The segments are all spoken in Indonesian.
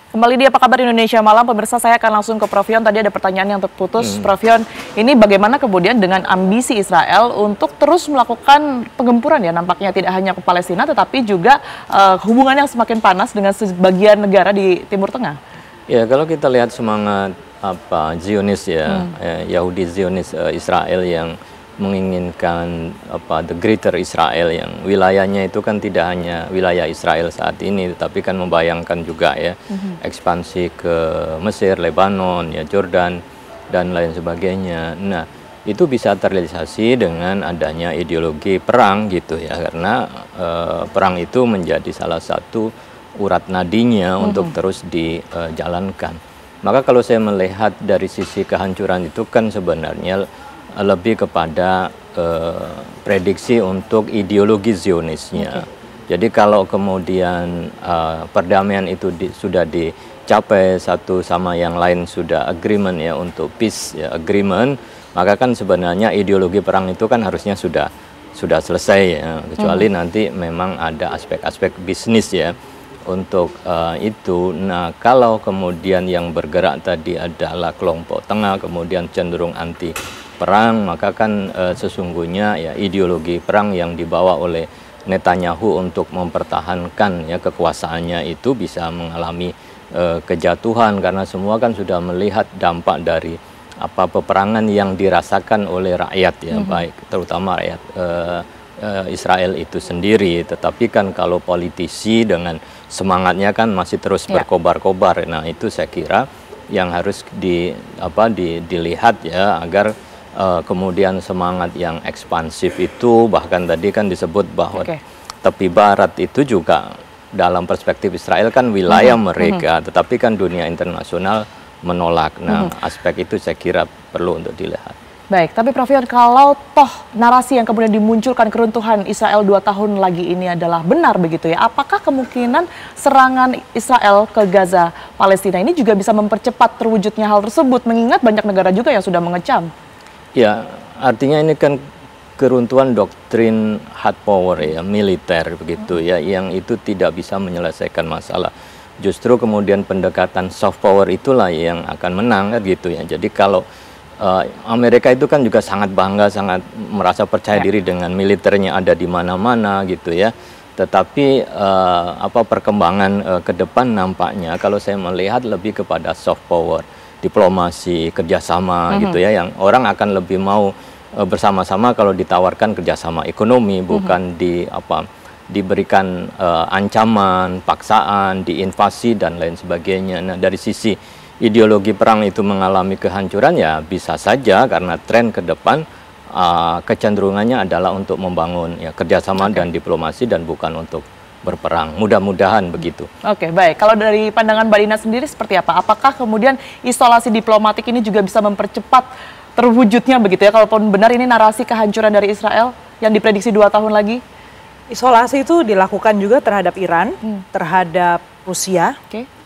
Kembali di Apa Kabar Indonesia Malam, pemirsa, saya akan langsung ke Prof Yon. Tadi ada pertanyaan yang terputus. Prof Yon, ini bagaimana kemudian dengan ambisi Israel untuk terus melakukan penggempuran ya, nampaknya tidak hanya ke Palestina, tetapi juga hubungan yang semakin panas dengan sebagian negara di Timur Tengah? Ya, kalau kita lihat semangat Zionis ya, Yahudi Zionis Israel yang menginginkan the Greater Israel, yang wilayahnya itu kan tidak hanya wilayah Israel saat ini, tetapi kan membayangkan juga ya ekspansi ke Mesir, Lebanon, ya Jordan dan lain sebagainya. Nah, itu bisa terrealisasi dengan adanya ideologi perang gitu ya, karena perang itu menjadi salah satu urat nadinya untuk terus dijalankan. Maka kalau saya melihat dari sisi kehancuran itu kan sebenarnya lebih kepada prediksi untuk ideologi Zionisnya. Jadi kalau kemudian perdamaian itu sudah dicapai, satu sama yang lain sudah agreement ya untuk peace ya, agreement, maka kan sebenarnya ideologi perang itu kan harusnya sudah selesai ya, kecuali nanti memang ada aspek-aspek bisnis ya untuk itu. Nah, kalau kemudian yang bergerak tadi adalah kelompok tengah, kemudian cenderung anti perang, maka kan sesungguhnya ya ideologi perang yang dibawa oleh Netanyahu untuk mempertahankan ya kekuasaannya itu bisa mengalami kejatuhan, karena semua kan sudah melihat dampak dari peperangan yang dirasakan oleh rakyat ya, baik terutama rakyat Israel itu sendiri. Tetapi kan kalau politisi dengan semangatnya kan masih terus berkobar-kobar. Nah, itu saya kira yang harus dilihat ya, agar kemudian semangat yang ekspansif itu, bahkan tadi kan disebut bahwa tepi barat itu juga dalam perspektif Israel kan wilayah mereka, tetapi kan dunia internasional menolak. Nah, aspek itu saya kira perlu untuk dilihat. Baik, tapi Prof Yon, kalau toh narasi yang kemudian dimunculkan keruntuhan Israel 2 tahun lagi ini adalah benar begitu ya, apakah kemungkinan serangan Israel ke Gaza Palestina ini juga bisa mempercepat terwujudnya hal tersebut, mengingat banyak negara juga yang sudah mengecam? Ya, artinya ini kan keruntuhan doktrin hard power ya, militer begitu ya, yang itu tidak bisa menyelesaikan masalah. Justru kemudian pendekatan soft power itulah yang akan menang gitu ya. Jadi kalau Amerika itu kan juga sangat bangga, sangat merasa percaya diri dengan militernya ada di mana-mana gitu ya. Tetapi perkembangan ke depan nampaknya kalau saya melihat lebih kepada soft power, diplomasi, kerjasama gitu ya, yang orang akan lebih mau bersama-sama kalau ditawarkan kerjasama ekonomi, bukan diberikan ancaman, paksaan, diinvasi dan lain sebagainya. Nah, dari sisi ideologi perang itu mengalami kehancuran ya bisa saja, karena tren ke depan kecenderungannya adalah untuk membangun ya kerjasama dan diplomasi dan bukan untuk berperang. Mudah-mudahan begitu. Oke, baik. Kalau dari pandangan Mbak Dina sendiri seperti apa? Apakah kemudian isolasi diplomatik ini juga bisa mempercepat terwujudnya begitu ya, kalaupun benar ini narasi kehancuran dari Israel yang diprediksi 2 tahun lagi? Isolasi itu dilakukan juga terhadap Iran, terhadap Rusia,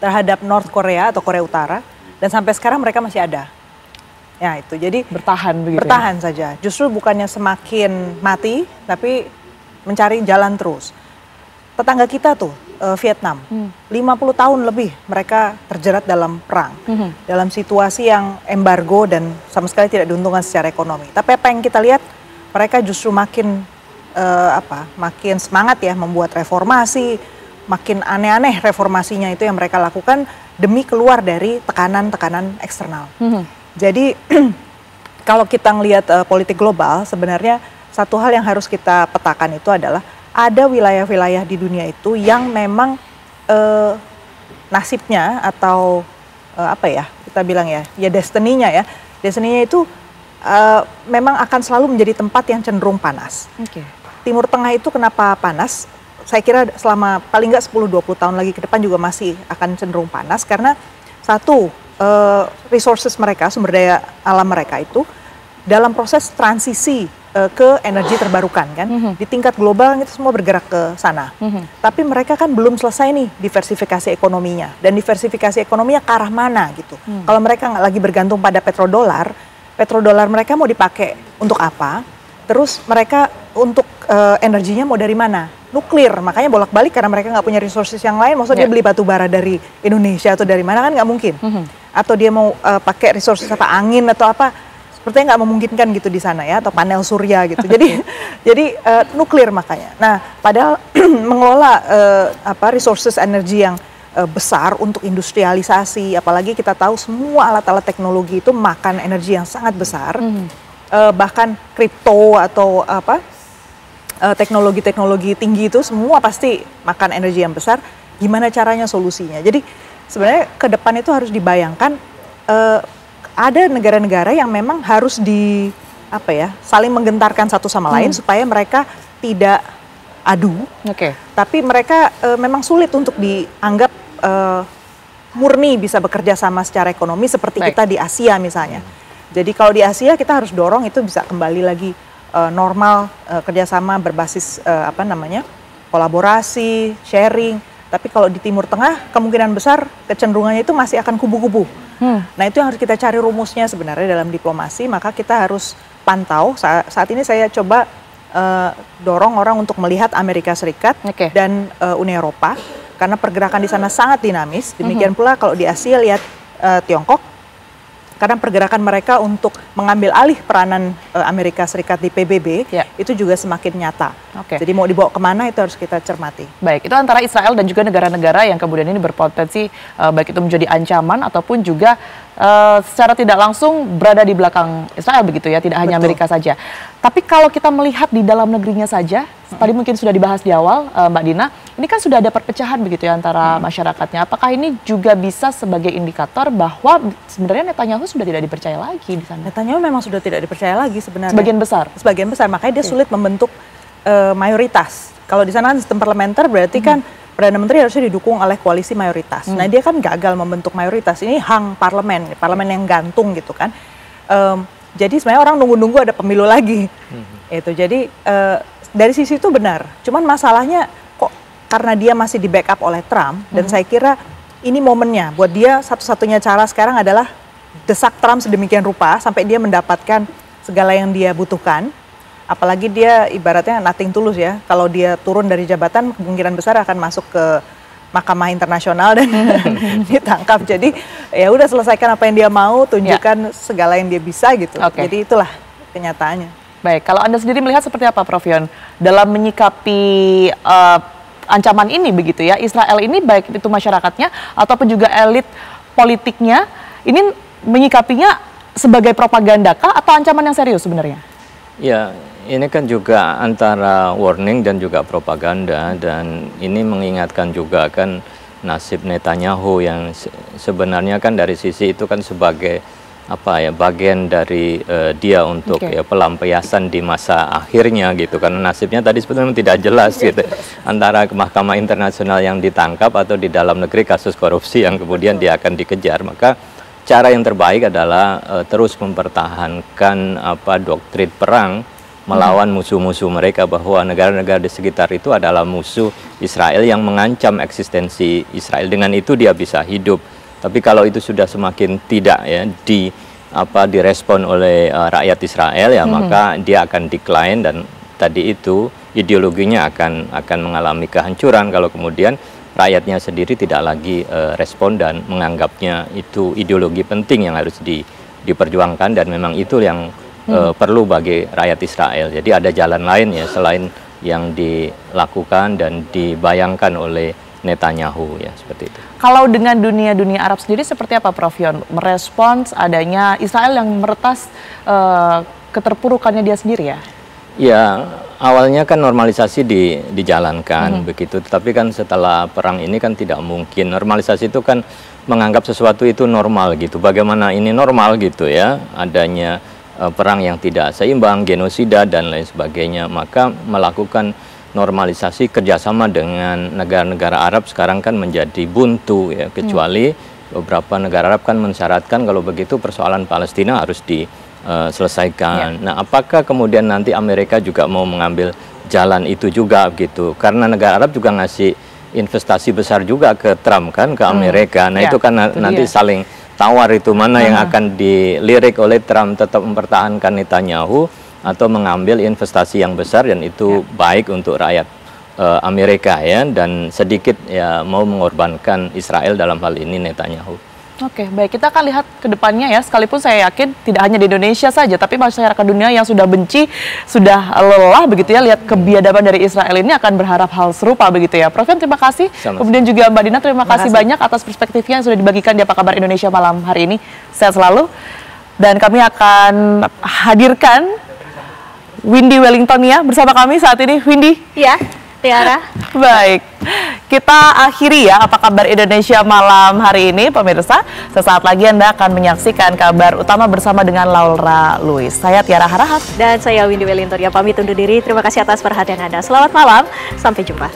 terhadap North Korea atau Korea Utara, dan sampai sekarang mereka masih ada. Ya itu, jadi bertahan begitu. Bertahan saja. Justru bukannya semakin mati, tapi mencari jalan terus. Tetangga kita tuh, Vietnam, 50 tahun lebih mereka terjerat dalam perang, dalam situasi yang embargo dan sama sekali tidak diuntungkan secara ekonomi. Tapi apa yang kita lihat, mereka justru makin makin semangat ya membuat reformasi, makin aneh-aneh reformasinya itu yang mereka lakukan demi keluar dari tekanan-tekanan eksternal. Jadi kalau kita ngelihat politik global, sebenarnya satu hal yang harus kita petakan itu adalah ada wilayah-wilayah di dunia itu yang memang nasibnya atau kita bilang ya destiny-nya itu memang akan selalu menjadi tempat yang cenderung panas. Timur Tengah itu kenapa panas? Saya kira selama paling nggak 10-20 tahun lagi ke depan juga masih akan cenderung panas, karena satu, resources mereka, sumber daya alam mereka itu dalam proses transisi ke energi terbarukan kan. Di tingkat global itu semua bergerak ke sana. Tapi mereka kan belum selesai nih diversifikasi ekonominya. Dan diversifikasi ekonominya ke arah mana gitu. Kalau mereka nggak lagi bergantung pada petrodolar mereka mau dipakai untuk apa? Terus mereka untuk energinya mau dari mana? nuklir, makanya bolak-balik karena mereka nggak punya resources yang lain. Maksudnya dia beli batu bara dari Indonesia atau dari mana, kan nggak mungkin. Atau dia mau pakai resources apa, angin atau apa, sepertinya nggak memungkinkan gitu di sana ya, atau panel surya gitu. Jadi nuklir makanya. Nah, padahal mengelola resources energi yang besar untuk industrialisasi, apalagi kita tahu semua alat-alat teknologi itu makan energi yang sangat besar, bahkan kripto atau teknologi-teknologi tinggi itu semua pasti makan energi yang besar. Gimana caranya solusinya? Jadi sebenarnya ke depan itu harus dibayangkan ada negara-negara yang memang harus saling menggentarkan satu sama lain supaya mereka tidak adu, tapi mereka memang sulit untuk dianggap murni bisa bekerja sama secara ekonomi seperti kita di Asia misalnya. Jadi kalau di Asia kita harus dorong itu bisa kembali lagi normal, kerjasama berbasis kolaborasi, sharing. Tapi kalau di Timur Tengah kemungkinan besar kecenderungannya itu masih akan kubu-kubu. Nah itu yang harus kita cari rumusnya sebenarnya dalam diplomasi. Maka kita harus pantau. Saat ini saya coba dorong orang untuk melihat Amerika Serikat dan Uni Eropa. Karena pergerakan di sana sangat dinamis. Demikian pula kalau di Asia lihat Tiongkok, karena pergerakan mereka untuk mengambil alih peranan Amerika Serikat di PBB itu juga semakin nyata. Jadi mau dibawa kemana itu harus kita cermati. Baik, itu antara Israel dan juga negara-negara yang kemudian ini berpotensi baik itu menjadi ancaman ataupun juga secara tidak langsung berada di belakang Israel begitu ya, tidak hanya Amerika saja. Tapi kalau kita melihat di dalam negerinya saja, tadi mungkin sudah dibahas di awal Mbak Dina, ini kan sudah ada perpecahan begitu ya antara masyarakatnya. Apakah ini juga bisa sebagai indikator bahwa sebenarnya Netanyahu sudah tidak dipercaya lagi di sana? Netanyahu memang sudah tidak dipercaya lagi sebenarnya. Sebagian besar, makanya dia sulit membentuk mayoritas. Kalau di sana sistem parlementer berarti kan Perdana Menteri harusnya didukung oleh koalisi mayoritas. Nah dia kan gagal membentuk mayoritas. Ini hang parlemen yang gantung gitu kan. Jadi sebenarnya orang nunggu-nunggu ada pemilu lagi. Itu jadi dari sisi itu benar. Cuman masalahnya kok karena dia masih di backup oleh Trump dan saya kira ini momennya buat dia. Satu-satunya cara sekarang adalah desak Trump sedemikian rupa sampai dia mendapatkan segala yang dia butuhkan. Apalagi dia ibaratnya nothing tulus ya. Kalau dia turun dari jabatan kemungkinan besar akan masuk ke Mahkamah Internasional dan ditangkap. Jadi ya udah selesaikan apa yang dia mau, tunjukkan segala yang dia bisa gitu. Jadi itulah kenyataannya. Baik, kalau Anda sendiri melihat seperti apa Prof Yon dalam menyikapi ancaman ini begitu ya, Israel ini baik itu masyarakatnya ataupun juga elit politiknya ini menyikapinya sebagai propagandakah atau ancaman yang serius sebenarnya? Ya, ini kan juga antara warning dan juga propaganda, dan ini mengingatkan juga kan nasib Netanyahu yang sebenarnya kan dari sisi itu kan sebagai bagian dari dia untuk pelampiasan di masa akhirnya gitu, karena nasibnya tadi sebenarnya tidak jelas gitu antara Mahkamah Internasional yang ditangkap atau di dalam negeri kasus korupsi yang kemudian dia akan dikejar. Maka cara yang terbaik adalah terus mempertahankan doktrin perang melawan musuh-musuh mereka, bahwa negara-negara di sekitar itu adalah musuh Israel yang mengancam eksistensi Israel. Dengan itu dia bisa hidup. Tapi kalau itu sudah semakin tidak ya direspon oleh rakyat Israel ya, maka dia akan decline, dan tadi itu ideologinya akan mengalami kehancuran kalau kemudian rakyatnya sendiri tidak lagi respon dan menganggapnya itu ideologi penting yang harus diperjuangkan, dan memang itu yang perlu bagi rakyat Israel. Jadi ada jalan lain ya selain yang dilakukan dan dibayangkan oleh Netanyahu ya, seperti itu. Kalau dengan dunia Arab sendiri seperti apa Prof Yon merespons adanya Israel yang meretas keterpurukannya dia sendiri ya? Ya, awalnya kan normalisasi dijalankan begitu, tapi kan setelah perang ini kan tidak mungkin. Normalisasi itu kan menganggap sesuatu itu normal gitu. Bagaimana ini normal gitu ya, adanya perang yang tidak seimbang, genosida dan lain sebagainya. Maka melakukan normalisasi kerjasama dengan negara-negara Arab sekarang kan menjadi buntu ya, kecuali beberapa negara Arab kan mensyaratkan kalau begitu persoalan Palestina harus diselesaikan. Nah, apakah kemudian nanti Amerika juga mau mengambil jalan itu juga gitu? Karena negara Arab juga ngasih investasi besar juga ke Trump kan, ke Amerika. Nah, itu kan nanti saling tawar itu mana yang akan dilirik oleh Trump, tetap mempertahankan Netanyahu atau mengambil investasi yang besar, dan itu baik untuk rakyat Amerika ya, dan sedikit ya mau mengorbankan Israel dalam hal ini Netanyahu. Oke, baik, kita akan lihat ke depannya ya, sekalipun saya yakin tidak hanya di Indonesia saja, tapi masyarakat dunia yang sudah benci, sudah lelah begitu ya, lihat kebiadaban dari Israel ini akan berharap hal serupa begitu ya. Prof Yon, terima kasih. Sama-sama. Kemudian juga Mbak Dina, terima kasih banyak atas perspektifnya yang sudah dibagikan di Apa Kabar Indonesia malam hari ini. Sehat selalu. Dan kami akan hadirkan Windy Wellington ya bersama kami saat ini. Windy. Ya, Tiara. Baik, kita akhiri ya Apa Kabar Indonesia malam hari ini, pemirsa. Sesaat lagi Anda akan menyaksikan kabar utama bersama dengan Laura Louis. Saya Tiara Harahap. Dan saya Windy Wellington, ya pamit undur diri. Terima kasih atas perhatian Anda. Selamat malam, sampai jumpa.